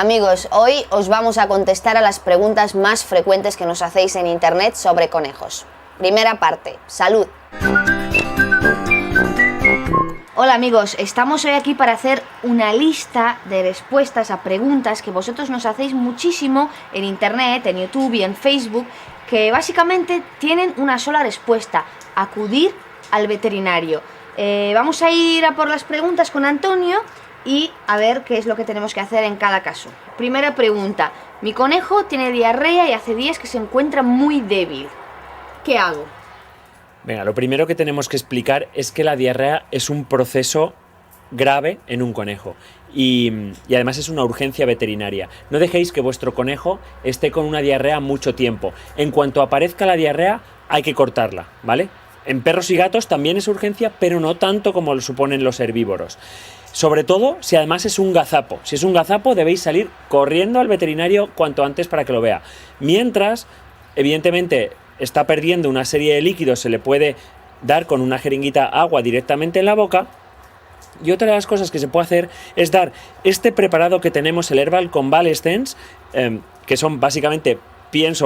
Amigos, hoy os vamos a contestar a las preguntas más frecuentes que nos hacéis en internet sobre conejos. Primera parte, salud. Hola amigos, estamos hoy aquí para hacer una lista de respuestas a preguntas que vosotros nos hacéis muchísimo en internet, en YouTube y en Facebook, que básicamente tienen una sola respuesta: acudir al veterinario. Vamos a ir a por las preguntas con Antonio y a ver qué es lo que tenemos que hacer en cada caso. Primera pregunta: mi conejo tiene diarrea y hace días que se encuentra muy débil. ¿Qué hago? Venga, lo primero que tenemos que explicar es que la diarrea es un proceso grave en un conejo y además es una urgencia veterinaria. No dejéis que vuestro conejo esté con una diarrea mucho tiempo. En cuanto aparezca la diarrea, hay que cortarla, ¿vale? En perros y gatos también es urgencia, pero no tanto como lo suponen los herbívoros. Sobre todo si además es un gazapo. Si es un gazapo, debéis salir corriendo al veterinario cuanto antes para que lo vea. Mientras, evidentemente, está perdiendo una serie de líquidos, se le puede dar con una jeringuita agua directamente en la boca. Y otra de las cosas que se puede hacer es dar este preparado que tenemos, el Herbal Convalescence, que son básicamente,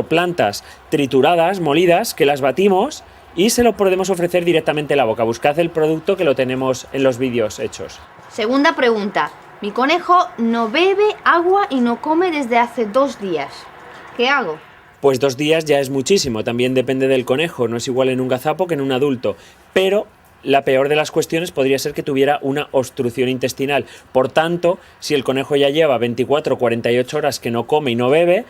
plantas trituradas, molidas, que las batimos y se lo podemos ofrecer directamente en la boca. Buscad el producto, que lo tenemos en los vídeos hechos. Segunda pregunta: mi conejo no bebe agua y no come desde hace 2 días. ¿Qué hago? Pues 2 días ya es muchísimo, también depende del conejo, no es igual en un gazapo que en un adulto, pero la peor de las cuestiones podría ser que tuviera una obstrucción intestinal. Por tanto, si el conejo ya lleva 24 o 48 horas que no come y no bebe,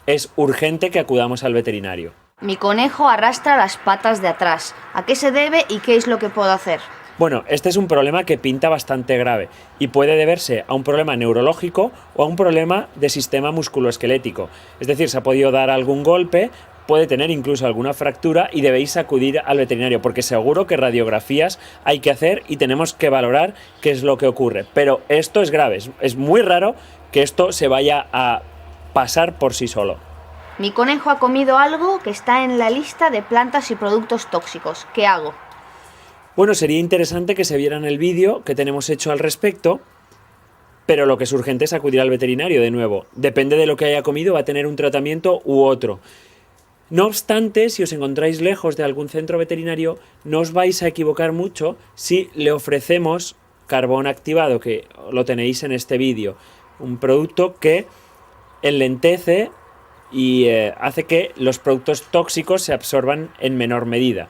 es urgente que acudamos al veterinario. Mi conejo arrastra las patas de atrás. ¿A qué se debe y qué es lo que puedo hacer? Bueno, este es un problema que pinta bastante grave y puede deberse a un problema neurológico o a un problema de sistema musculoesquelético. Es decir, se ha podido dar algún golpe, puede tener incluso alguna fractura y debéis acudir al veterinario, porque seguro que radiografías hay que hacer y tenemos que valorar qué es lo que ocurre. Pero esto es grave, es muy raro que esto se vaya a pasar por sí solo. Mi conejo ha comido algo que está en la lista de plantas y productos tóxicos. ¿Qué hago? Bueno, sería interesante que se vieran el vídeo que tenemos hecho al respecto, pero lo que es urgente es acudir al veterinario de nuevo. Depende de lo que haya comido, va a tener un tratamiento u otro. No obstante, si os encontráis lejos de algún centro veterinario, no os vais a equivocar mucho si le ofrecemos carbón activado, que lo tenéis en este vídeo. Un producto que enlentece y hace que los productos tóxicos se absorban en menor medida.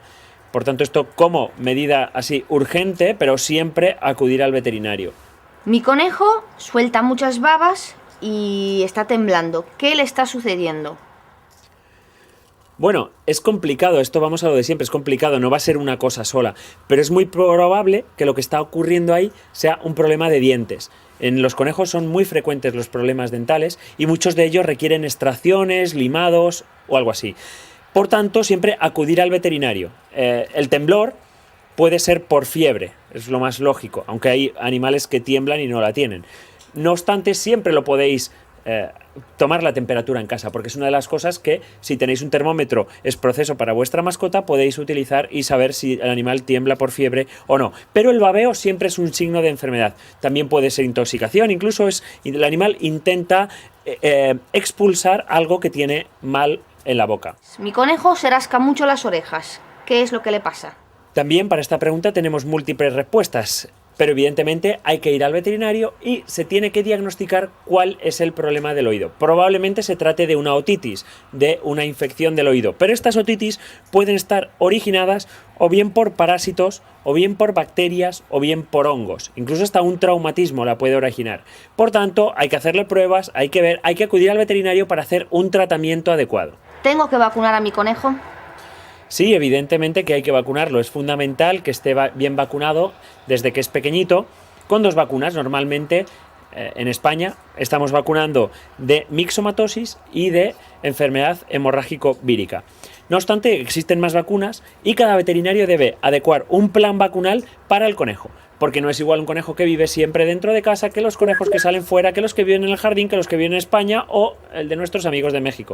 Por tanto, esto como medida así urgente, pero siempre acudir al veterinario. Mi conejo suelta muchas babas y está temblando. ¿Qué le está sucediendo? Bueno, es complicado, esto vamos a lo de siempre, es complicado, no va a ser una cosa sola, pero es muy probable que lo que está ocurriendo ahí sea un problema de dientes. En los conejos son muy frecuentes los problemas dentales y muchos de ellos requieren extracciones, limados o algo así. Por tanto, siempre acudir al veterinario. El temblor puede ser por fiebre, es lo más lógico, aunque hay animales que tiemblan y no la tienen. No obstante, siempre lo podéis tomar la temperatura en casa, porque es una de las cosas que, si tenéis un termómetro es proceso para vuestra mascota, podéis utilizar y saber si el animal tiembla por fiebre o no. Pero el babeo siempre es un signo de enfermedad. También puede ser intoxicación, incluso el animal intenta expulsar algo que tiene mal en la boca. Mi conejo se rasca mucho las orejas. ¿Qué es lo que le pasa? También para esta pregunta tenemos múltiples respuestas, pero evidentemente hay que ir al veterinario y se tiene que diagnosticar cuál es el problema del oído. Probablemente se trate de una otitis, de una infección del oído, pero estas otitis pueden estar originadas o bien por parásitos, o bien por bacterias, o bien por hongos. Incluso hasta un traumatismo la puede originar. Por tanto, hay que hacerle pruebas, hay que ver, hay que acudir al veterinario para hacer un tratamiento adecuado. ¿Tengo que vacunar a mi conejo? Sí, evidentemente que hay que vacunarlo. Es fundamental que esté bien vacunado desde que es pequeñito, con 2 vacunas. Normalmente en España estamos vacunando de mixomatosis y de enfermedad hemorrágico-vírica. No obstante, existen más vacunas y cada veterinario debe adecuar un plan vacunal para el conejo, porque no es igual un conejo que vive siempre dentro de casa que los conejos que salen fuera, que los que viven en el jardín, que los que viven en España o el de nuestros amigos de México.